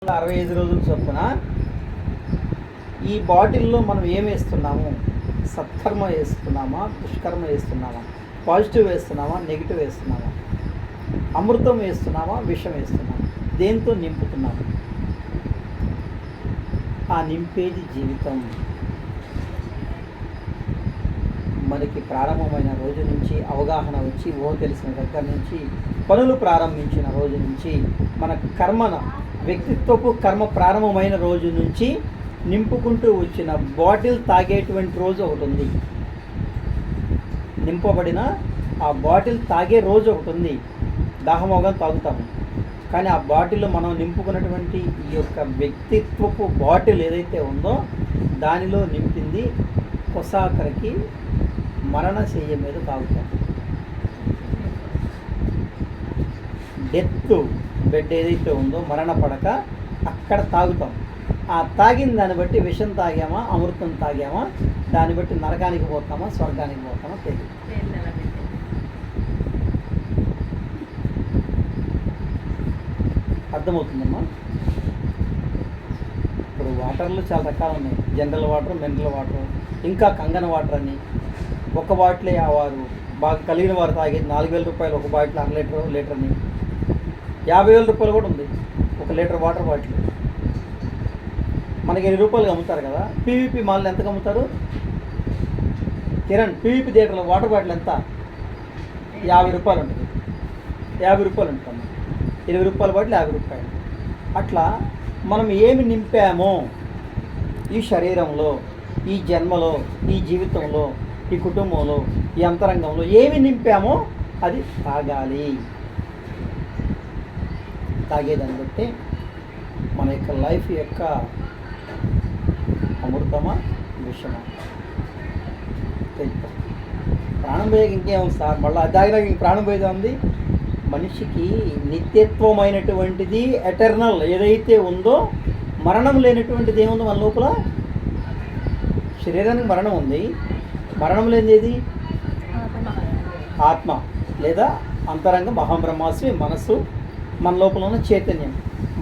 65 రోజుల చొప్పున ఈ బాటిల్లో మనం ఏం వేస్తున్నాము? సత్కర్మ వేస్తున్నామా, దుష్కర్మ వేస్తున్నామా, పాజిటివ్ వేస్తున్నామా, నెగిటివ్ వేస్తున్నామా, అమృతం వేస్తున్నామా, విషం వేస్తున్నామా, దేంతో నింపుతున్నాము? ఆ నింపేది జీవితం. మనకి ప్రారంభమైన రోజు నుంచి, అవగాహన వచ్చి తెలిసిన దగ్గర నుంచి, పనులు ప్రారంభించిన రోజు నుంచి, మన వ్యక్తిత్వపు కర్మ ప్రారంభమైన రోజు నుంచి నింపుకుంటూ వచ్చిన బాటిల్ తాగేటువంటి రోజు ఒకటి ఉంది. నింపబడిన ఆ బాటిల్ తాగే రోజు ఒకటి ఉంది. దాహమోగం తాగుతాము, కానీ ఆ బాటిల్లో మనం నింపుకున్నటువంటి ఈ యొక్క వ్యక్తిత్వపు బాటిల్ ఏదైతే ఉందో దానిలో నింపింది కొసాకరికి మరణశయ్య మీద తాగుతాం. డెత్ బెడ్ ఏదైతే ఉందో మరణ పడక అక్కడ తాగుతాం. ఆ తాగిన దాన్ని బట్టి విషం తాగామా, అమృతం తాగామా, దాన్ని బట్టి నరకానికి పోతామా, స్వర్గానికి పోతామా తెలియదు. అర్థమవుతుందమ్మా? ఇప్పుడు వాటర్లు చాలా రకాలు ఉన్నాయి. జనరల్ వాటర్, మినరల్ వాటర్, ఇంకా కంగన వాటర్ అని. ఒక బాటిలే వారు బాగా కలిగిన వారు తాగేది 4000 రూపాయలు ఒక బాటిల్, అర లీటర్ని. 50,000 రూపాయలు కూడా ఉంది ఒక లీటర్ వాటర్ బాటిల్. మనకి 20 రూపాయలు అమ్ముతారు కదా. పీవీపీ మాల్లో ఎంతకు అమ్ముతారు? కిరణ్, పీవీపీ థియేటర్లో వాటర్ బాటిల్ ఎంత? 50 రూపాయలు ఉంటుంది. 50 రూపాయలు ఉంటుంది. 20 రూపాయల బాటిల్ 50 రూపాయలు. అట్లా మనం ఏమి నింపామో ఈ శరీరంలో, ఈ జన్మలో, ఈ జీవితంలో, ఈ కుటుంబంలో, ఈ అంతరంగంలో ఏమి నింపామో అది తాగాలి. తాగేదాన్ని బట్టి మన యొక్క లైఫ్ యొక్క అమృతమా, విషమా తెలుపు. ప్రాణం పోయాక ఇంకేం సార్, మళ్ళీ అది తాగినాక ఇంక ప్రాణం పోయేదా ఉంది? మనిషికి నిత్యత్వమైనటువంటిది, ఎటర్నల్ ఏదైతే ఉందో, మరణం లేనటువంటిది ఏముందో మన లోపల? శరీరానికి మరణం ఉంది, మరణం లేనిది ఆత్మ లేదా అంతరంగం, మహాబ్రహ్మాస్మి మనస్సు, మన లోపల ఉన్న చైతన్యం.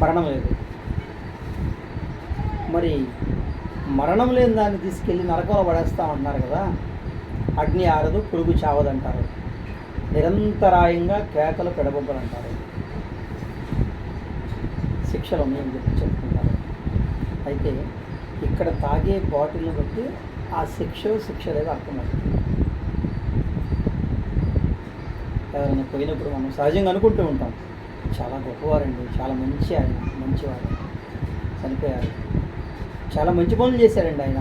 మరణం లేదు. మరి మరణం లేని దాన్ని తీసుకెళ్ళి నరకంలో పడేస్తామంటున్నారు కదా. అగ్ని ఆరదు, పురుగు చావదంటారు. నిరంతరాయంగా కేకలు పెడబొబ్బలంటారు. శిక్షలు ఉన్నాయని చెప్తుంటారు. అయితే ఇక్కడ తాగే బాటిల్ని బట్టి ఆ శిక్ష లేదు అర్థమవుతుంది. ఎవరైనా పోయినప్పుడు మనం సహజంగా అనుకుంటూ ఉంటాం, చాలా గొప్పవారండి, చాలా మంచివారు, చనిపోయారు, చాలా మంచి పనులు చేశారండి ఆయన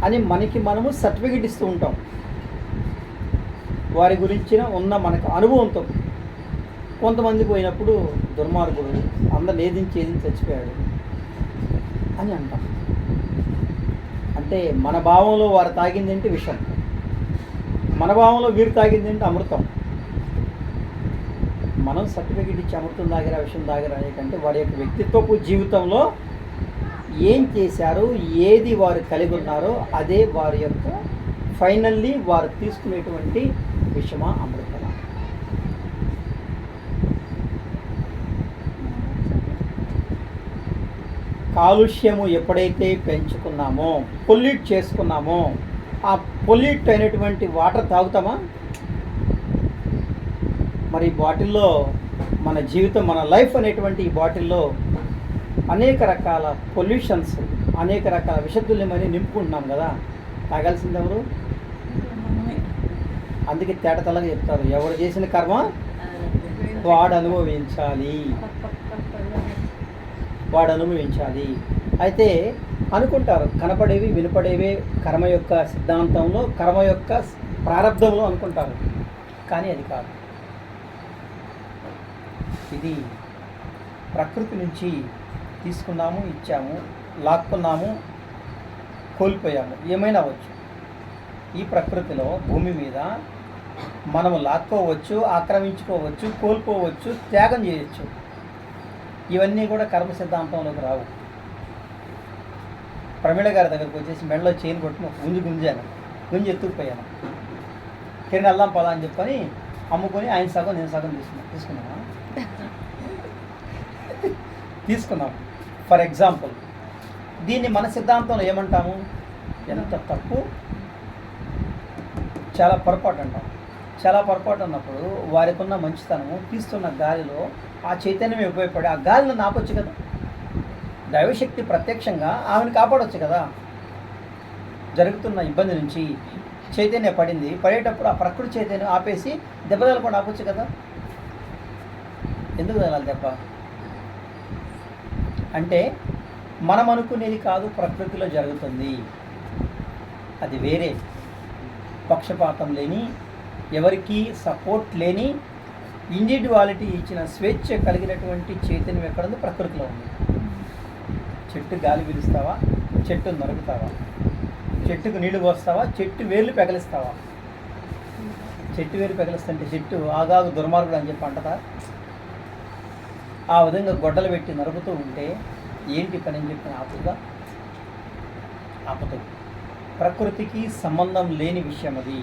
అని మనము సర్టిఫికెట్ ఇస్తూ ఉంటాం. వారి గురించిన ఉన్న మనకు అనుభవంతో. కొంతమంది పోయినప్పుడు దుర్మార్గుడు, అందరిని ఏదించి చచ్చిపోయాడు అని అంటాం. అంటే మన భావంలో వారు తాగింది ఏంటి? విషం. మన భావంలో వీరు తాగింది ఏంటి? అమృతం. మనం సర్టిఫికెట్ ఇచ్చి అమృతం తాగిరా, విషం తాగిరా కంటే వారి యొక్క వ్యక్తిత్వపు జీవితంలో ఏం చేశారు, ఏది వారు కలిగి ఉన్నారో అదే వారి యొక్క ఫైనల్లీ వారు తీసుకునేటువంటి విషమా, అమృతమా. కాలుష్యము ఎప్పుడైతే పెంచుకున్నామో, పొల్యూట్ చేసుకున్నామో, ఆ పొల్యూట్ అయినటువంటి వాటర్ తాగుతామా? మరి బాటిల్లో మన జీవితం, మన లైఫ్ అనేటువంటి ఈ బాటిల్లో అనేక రకాల పొల్యూషన్స్, అనేక రకాల విషతుల్యమని నింపుకుంటున్నాం కదా. తాగాల్సింది ఎవరు? అందుకే తేటతెల్లగా చెప్తారు, ఎవరు చేసిన కర్మ వాడు అనుభవించాలి. అయితే అనుకుంటారు కనపడేవి, వినపడేవే కర్మ యొక్క సిద్ధాంతంలో, కర్మ యొక్క ప్రారంధంలో అనుకుంటారు. కానీ అది కాదు. ఇది ప్రకృతి నుంచి తీసుకున్నాము, ఇచ్చాము, లాక్కున్నాము, కోల్పోయాము, ఏమైనా అవ్వచ్చు. ఈ ప్రకృతిలో, భూమి మీద మనము లాక్కోవచ్చు, ఆక్రమించుకోవచ్చు, కోల్పోవచ్చు, త్యాగం చేయొచ్చు. ఇవన్నీ కూడా కర్మ సిద్ధాంతంలోకి రావు. ప్రమీళ గారి దగ్గరకు వచ్చేసి మెడలో చైన్ కొట్టుకుని గుంజి ఎత్తుకుపోయాను. కిరణ్ వెళ్దాం పదా అని చెప్పని అమ్ముకొని ఆయన సగం నేను సగం తీసుకున్నాను. ఫర్ ఎగ్జాంపుల్ దీన్ని మన సిద్ధాంతంలో ఏమంటాము? ఎంత తప్పు, చాలా పొరపాటు అంటాం. చాలా పొరపాటు అన్నప్పుడు వారికి ఉన్న మంచితనము తీస్తున్న గాలిలో ఆ చైతన్యం ఉపయోగపడి ఆ గాలిని నాపొచ్చు కదా. దైవశక్తి ప్రత్యక్షంగా ఆమెను కాపాడవచ్చు కదా. జరుగుతున్న ఇబ్బంది నుంచి చైతన్య పడింది, పడేటప్పుడు ఆ ప్రకృతి చైతన్యం ఆపేసి దెబ్బ తగలకుండా ఆపొచ్చు కదా. ఎందుకు తగలాలి దెబ్బ? అంటే మనం అనుకునేది కాదు ప్రకృతిలో జరుగుతుంది. అది వేరే, పక్షపాతం లేని, ఎవరికి సపోర్ట్ లేని, ఇండివిజువాలిటీ ఇచ్చిన స్వేచ్ఛ కలిగినటువంటి చైతన్యం ఎక్కడుంది? ప్రకృతిలో ఉంది. చెట్టు గాలి పీలుస్తావా? చెట్టు నరుకుతావా? చెట్టుకు నీళ్లు పోస్తావా? చెట్టు వేర్లు పెగలిస్తావా? చెట్టు వేరు పెగలిస్తుంటే చెట్టు ఆగాగు దుర్మార్గుడు అని చెప్పి అంటదా? ఆ విధంగా గొడ్డలు పెట్టి నరుకుతూ ఉంటే ఏంటి పని అని చెప్పి ఆపుగా ఆపుతుంది. ప్రకృతికి సంబంధం లేని విషయం అది.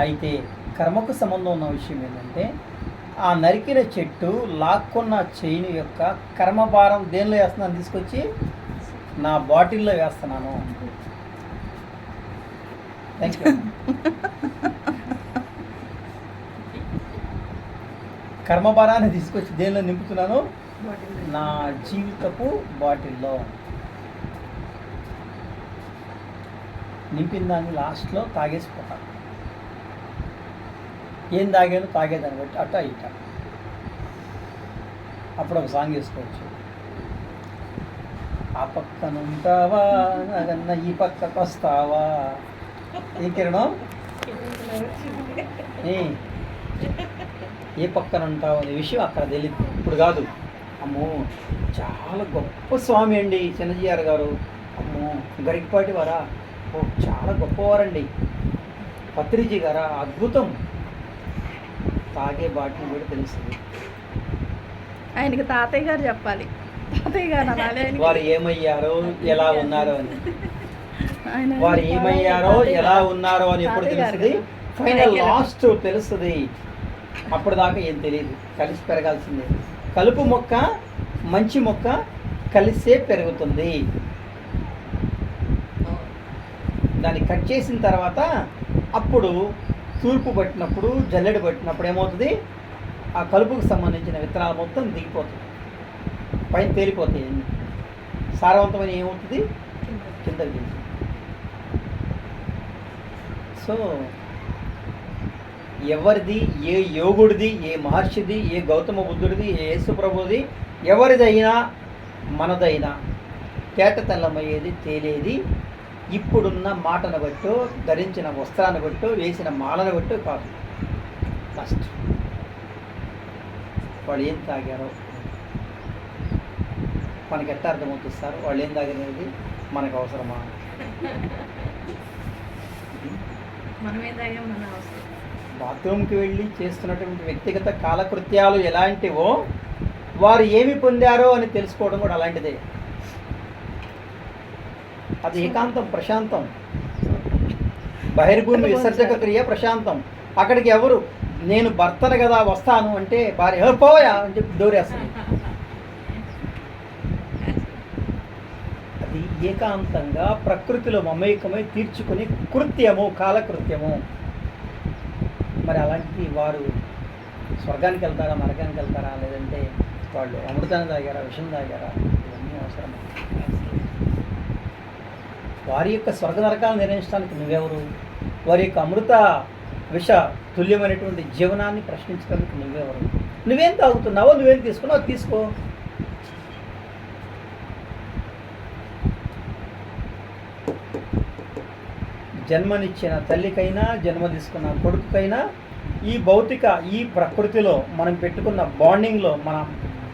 అయితే కర్మకు సంబంధం ఉన్న విషయం ఏంటంటే ఆ నరికిన చెట్టు లాక్కున్న చైన్ యొక్క కర్మభారం దేనిలో వేస్తున్నాను? తీసుకొచ్చి నా బాటిల్లో వేస్తున్నాను. Thank you. కర్మభారాన్ని తీసుకొచ్చి దేనిలో నింపుతున్నాను? నా జీవితపు బాటిల్లో నింపిన దాన్ని లాస్ట్లో తాగేసిపోతాను. ఏం తాగాను? తాగేదాన్ని బట్టి అట ఇట. అప్పుడు ఒక సాంగ్ వేసుకోవచ్చు. ఆ పక్కన ఉంటావా నాగన్న, ఈ పక్కకు వస్తావా? ఏ కిరణం? ఏ పక్కన ఉంటావు అనే విషయం అక్కడ తెలియదు. ఇప్పుడు కాదు. అమ్మో చాలా గొప్ప స్వామి అండి చిన్నజీఆర్ గారు. అమ్మో గరికపాటి వారా? ఓ చాలా గొప్పవారండి. పత్రిజీ గారా? అద్భుతం. తాగే బాటిని కూడా తెలుస్తుంది. ఆయనకి తాతయ్య గారు చెప్పాలి. తాతయ్య గారు అనాలి. వారు ఏమయ్యారో ఎలా ఉన్నారో అని, వారు ఏమయ్యారో ఎలా ఉన్నారో అని ఎప్పుడు తెలుస్తుంది? ఫైనల్ లాస్ట్ తెలుస్తుంది. అప్పటిదాకా ఏం తెలియదు. కలిసి పెరగాల్సిందే. కలుపు మొక్క మంచి మొక్క కలిసే పెరుగుతుంది. దాన్ని కట్ చేసిన తర్వాత అప్పుడు తూర్పు పట్టినప్పుడు, జల్లెడ పట్టినప్పుడు ఏమవుతుంది? ఆ కలుపుకు సంబంధించిన విత్తనాలు మొత్తం దిగిపోతుంది, పైన తేలిపోతాయి. సారవంతమైన ఏమవుతుంది? కిందకి దిగుతుంది. సో ఎవరిది, ఏ యోగుడిది, ఏ మహర్షిది, ఏ గౌతమ బుద్ధుడిది, ఏ యేసుప్రభుది, ఎవరిదైనా మనదైనా తేట తెల్లమయ్యేది, తేలేది ఇప్పుడున్న మాటను బట్టు, ధరించిన వస్త్రాన్ని బట్టు, వేసిన మాలను బట్టు కాదు. ఫస్ట్ వాళ్ళు ఏం తాగారో మనకి ఎట్లా అర్థమవుతుంది సార్? వాళ్ళు ఏం తాగినది మనకు అవసరమా? బాత్రూమ్కి వెళ్ళి చేస్తున్నటువంటి వ్యక్తిగత కాలకృత్యాలు ఎలాంటివో వారు ఏమి పొందారో అని తెలుసుకోవడం కూడా అలాంటిదే. అది ఏకాంతం, ప్రశాంతం. బహిర్భూమి విసర్జక క్రియ ప్రశాంతం. అక్కడికి ఎవరు నేను భర్తను కదా వస్తాను అంటే భార్య పోయా అని చెప్పి దూరేస్తుంది. అది ఏకాంతంగా ప్రకృతిలో మమేకమై తీర్చుకుని కృత్యము, కాలకృత్యము. మరి అలాంటి వారు స్వర్గానికి వెళ్తారా, నరకానికి వెళ్తారా, లేదంటే వాళ్ళు అమృతాన్ని తాగారా, విషం తాగారా? ఇవన్నీ అవసరం. వారి యొక్క స్వర్గ నరకాలను నిర్ణయించడానికి నువ్వెవరు? వారి యొక్క అమృత విష తుల్యమైనటువంటి జీవనాన్ని ప్రశ్నించడానికి నువ్వెవరు? నువ్వేం తాగుతున్నావో, నువ్వేం తీసుకున్నావు తీసుకో. జన్మనిచ్చిన తల్లికైనా, జన్మ తీసుకున్న కొడుకుకైనా ఈ భౌతిక, ఈ ప్రకృతిలో మనం పెట్టుకున్న బాండింగ్లో, మన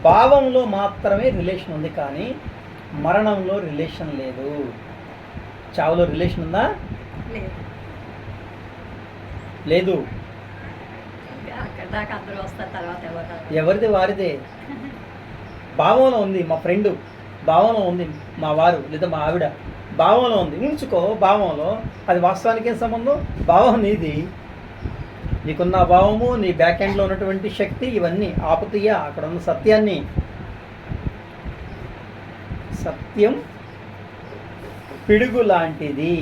భావంలో మాత్రమే రిలేషన్ ఉంది. కానీ మరణంలో రిలేషన్ లేదు. చావులో రిలేషన్ ఉందా? లేదు. ఎవరిది వారిదే. భావంలో ఉంది. మా ఫ్రెండు భావంలో ఉంది, మా వారు లేదా మా ఆవిడ భావంలో ఉంది, ఉంచుకో భావంలో. అది వాస్తవానికి ఏం సంబంధం? భావం నీది. నీకున్న భావము, నీ బ్యాక్ ఎండ్లో ఉన్నటువంటి శక్తి, ఇవన్నీ ఆపుతీయ అక్కడ ఉన్న సత్యాన్ని. సత్యం పిడుగు లాంటిది,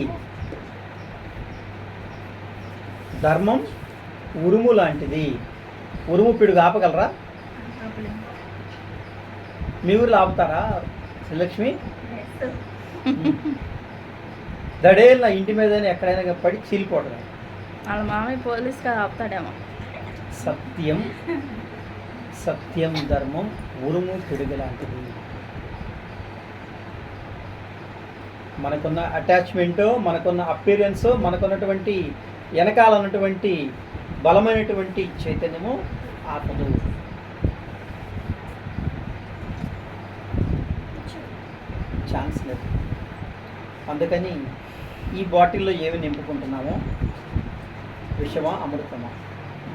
ధర్మం ఉరుము లాంటిది. ఉరుము పిడుగు ఆపగలరా? మీ ఊర్లో ఆపుతారా శ్రీలక్ష్మి? దడేళ్ళ ఇంటి మీద ఎక్కడైనా పడి చీలిపోవడం. వాళ్ళ మామయ్య పోలీస్గా ఆపుతాడేమో. సత్యం సత్యం ధర్మం ఉరుము పిడుగు లాంటిది. మనకున్న అటాచ్మెంటు, మనకున్న అపీరియన్స్, మనకున్నటువంటి వెనకాల ఉన్నటువంటి బలమైనటువంటి చైతన్యము ఆపదు. ఛాన్స్ లేదు. అందుకని ఈ బాటిల్లో ఏమి నింపుకుంటున్నామో, విషమా అమృతమా?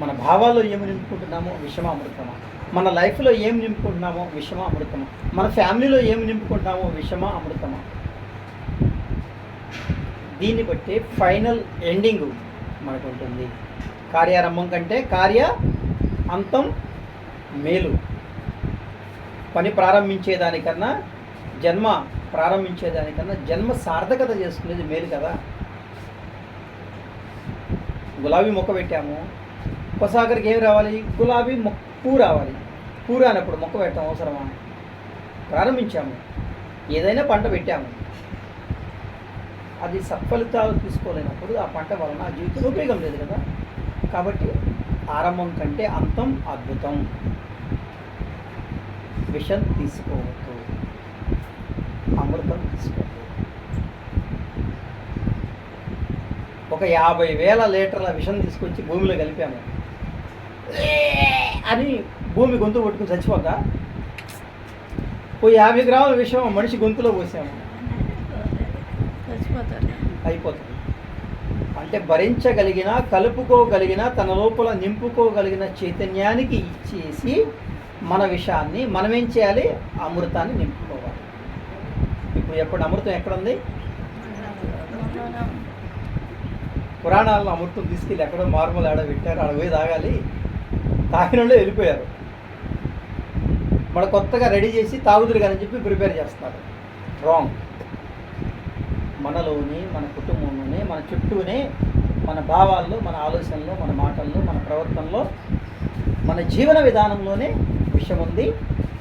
మన భావాల్లో ఏమి నింపుకుంటున్నామో, విషమా అమృతమా? మన లైఫ్లో ఏమి నింపుకుంటున్నామో, విషమా అమృతమా? మన ఫ్యామిలీలో ఏమి నింపుకుంటున్నామో, విషమా అమృతమా? దీన్ని బట్టి ఫైనల్ ఎండింగ్ మనకు ఉంటుంది. కార్యారంభం కంటే కార్య అంతం మేలు. పని ప్రారంభించేదానికన్నా జన్మ ప్రారంభించేదానికన్నా జన్మ సార్థకత చేసుకునేది మేలు కదా. గులాబీ మొక్క పెట్టాము, కొసాగరికి ఏమి రావాలి? గులాబీ పువ్వు రావాలి. పువ్వు రానప్పుడు మొక్క పెట్టడం అవసరమా? ప్రారంభించాము, ఏదైనా పంట పెట్టాము, అది సత్ఫలితాలు తీసుకోలేనప్పుడు ఆ పంట వలన ఆ జీవితంలో ఉపయోగం లేదు కదా. కాబట్టి ఆరంభం కంటే అంతం అద్భుతం. విషం తీసుకోవద్దు, అమృతం తీసుకోవద్దు. ఒక 50,000 లీటర్ల విషం తీసుకొచ్చి భూమిలో కలిపాము అని భూమి గొంతు పట్టుకుని చచ్చిపోద్దా? ఓ 50 గ్రాముల విషం మనిషి గొంతులో పోసాము, చచ్చిపోతారు. అయిపోతుంది. అంటే భరించగలిగిన, కలుపుకోగలిగిన, తన లోపల నింపుకోగలిగిన చైతన్యానికి ఇచ్చేసి మన విషయాన్ని మనమేం చేయాలి? అమృతాన్ని నింపుకోవాలి. ఇప్పుడు ఎప్పుడు అమృతం ఎక్కడుంది? పురాణాల్లో అమృతం తీసుకెళ్ళి ఎక్కడో మార్మల్ ఆడ పెట్టారు, ఆడ పోయి తాగాలి. తాగిన వాళ్ళు వెళ్ళిపోయారు. మన కొత్తగా రెడీ చేసి తాగుదురు కానీ చెప్పి ప్రిపేర్ చేస్తున్నారు. రాంగ్. మనలోని, మన కుటుంబంలోనే, మన చుట్టూనే, మన భావాల్లో, మన ఆలోచనలో, మన మాటల్లో, మన ప్రవర్తనలో, మన జీవన విధానంలోనే విషయం ఉంది,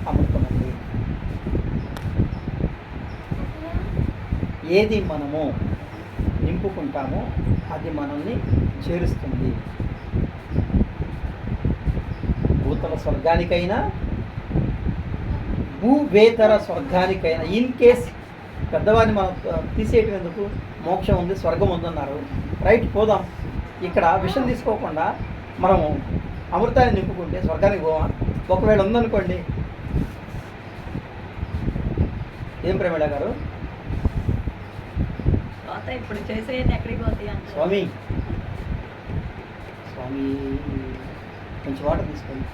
అమృతం ఉంది. ఏది మనము నింపుకుంటామో అది మనల్ని చేరుస్తుంది. భూతల స్వర్గానికైనా, భూవేతర స్వర్గానికైనా. ఇన్ కేస్ పెద్దవారిని మనం తీసేయటం ఎందుకు? మోక్షం ఉంది, స్వర్గం ఉందన్నారు, రైట్, పోదాం. ఇక్కడ విషం తీసుకోకుండా మనము అమృతాన్ని నింపుకుంటే స్వర్గానికి పోవా? ఒకవేళ ఉందనుకోండి, ఏం ప్రమేళ గారు? ఇప్పుడు చేసే ఎక్కడికి పోతాయి అంటే స్వామి స్వామి కొంచెం వాటర్ తీసుకోండి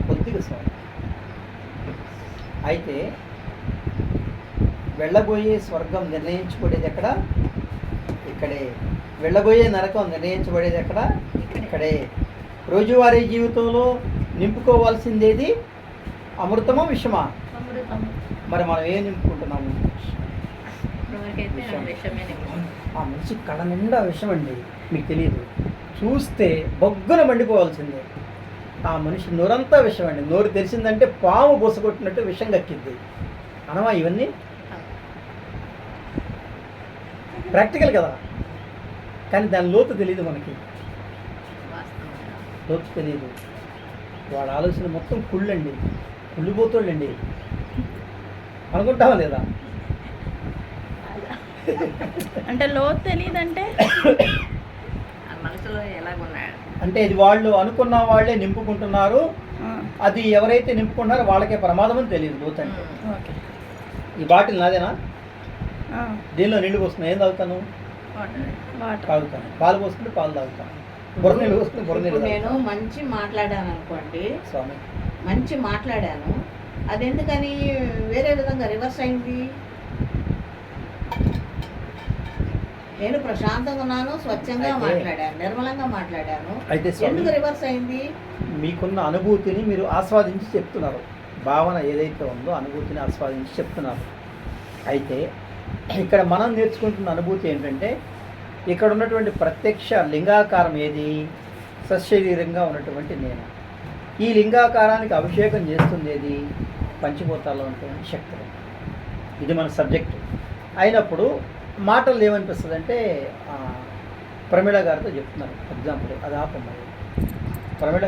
కొద్దిగా స్వామి. అయితే వెళ్ళబోయే స్వర్గం నిర్ణయించబడేది ఎక్కడ? ఇక్కడే. వెళ్ళబోయే నరకం నిర్ణయించబడేది ఎక్కడ? ఇక్కడే. రోజువారీ జీవితంలో నింపుకోవాల్సిందేది అమృతమో విషమా? అమృతం. మరి మనం ఏం నింపుకుంటున్నాము? ఇప్పటివరకైతే విషమే ఆ మనిషి కళ్ళ నిండా విషం అండి, మీకు తెలియదు. చూస్తే బొగ్గున మండిపోవాల్సిందే. ఆ మనిషి నోరంతా విషం అండి. నోరు తెరిచిందంటే పాము బొసగొట్టినట్టు విషం కక్కిద్ది. అనవా ఇవన్నీ? ప్రాక్టికల్ కదా, కానీ దాని లోతు తెలియదు మనకి. లోతు తెలియదు. వాడు ఆలోచన మొత్తం కుళ్ళండి, కుళ్ళిపోతాడండి అనుకుంటావా లేదా? అంటే లోతు తెలియదంటే మనసులో ఎలాగున్నాడు అంటే ఇది వాళ్ళు అనుకున్న వాళ్ళే నింపుకుంటున్నారు. అది ఎవరైతే నింపుకుంటున్నారో వాళ్ళకే ప్రమాదం అని తెలియదు లోతు అంటే. ఓకే. ఈ బాటిల్ నాదేనా? దీనిలో నీళ్ళు పోసుకున్నా ఏం తాగుతాను? వాటర్ తాగుతాను. పాలు పోసుకుంటే పాలు తాగుతాను. బుర్ర నీళ్ళు పోసుకుంటే బుర్ర నీళ్ళు ఇప్పుడు నేను తాగుతాను. మంచి మాట్లాడాను అనుకోండి, స్వామి మంచి మాట్లాడాను, అది ఎందుకని వేరే విధంగా రివర్స్ అయింది? నేను ప్రశాంతంగా ఉన్నాను, స్వచ్ఛంగా మాట్లాడాను, నిర్మలంగా మాట్లాడాను, అయితే స్వామి ఎందుకు రివర్స్ అయింది? మీకున్న అనుభూతిని మీరు ఆస్వాదించి చెప్తున్నారు. భావన ఏదైతే ఉందో అనుభూతిని ఆస్వాదించి చెప్తున్నారు. అయితే ఇక్కడ మనం నేర్చుకుంటున్న అనుభూతి ఏంటంటే ఇక్కడ ఉన్నటువంటి ప్రత్యక్ష లింగాకారం ఏది? సశరీరంగా ఉన్నటువంటి నేను. ఈ లింగాకారానికి అభిషేకం చేస్తుంది ఏది? పంచభూతాల్లో ఉన్నటువంటి శక్తులు. ఇది మన సబ్జెక్ట్ అయినప్పుడు మాటలు ఏమనిపిస్తుంది అంటే ప్రమీళ గారితో చెప్తున్నారు ఎగ్జాంపుల్, అది ఆపమ్మా. ప్రమీళ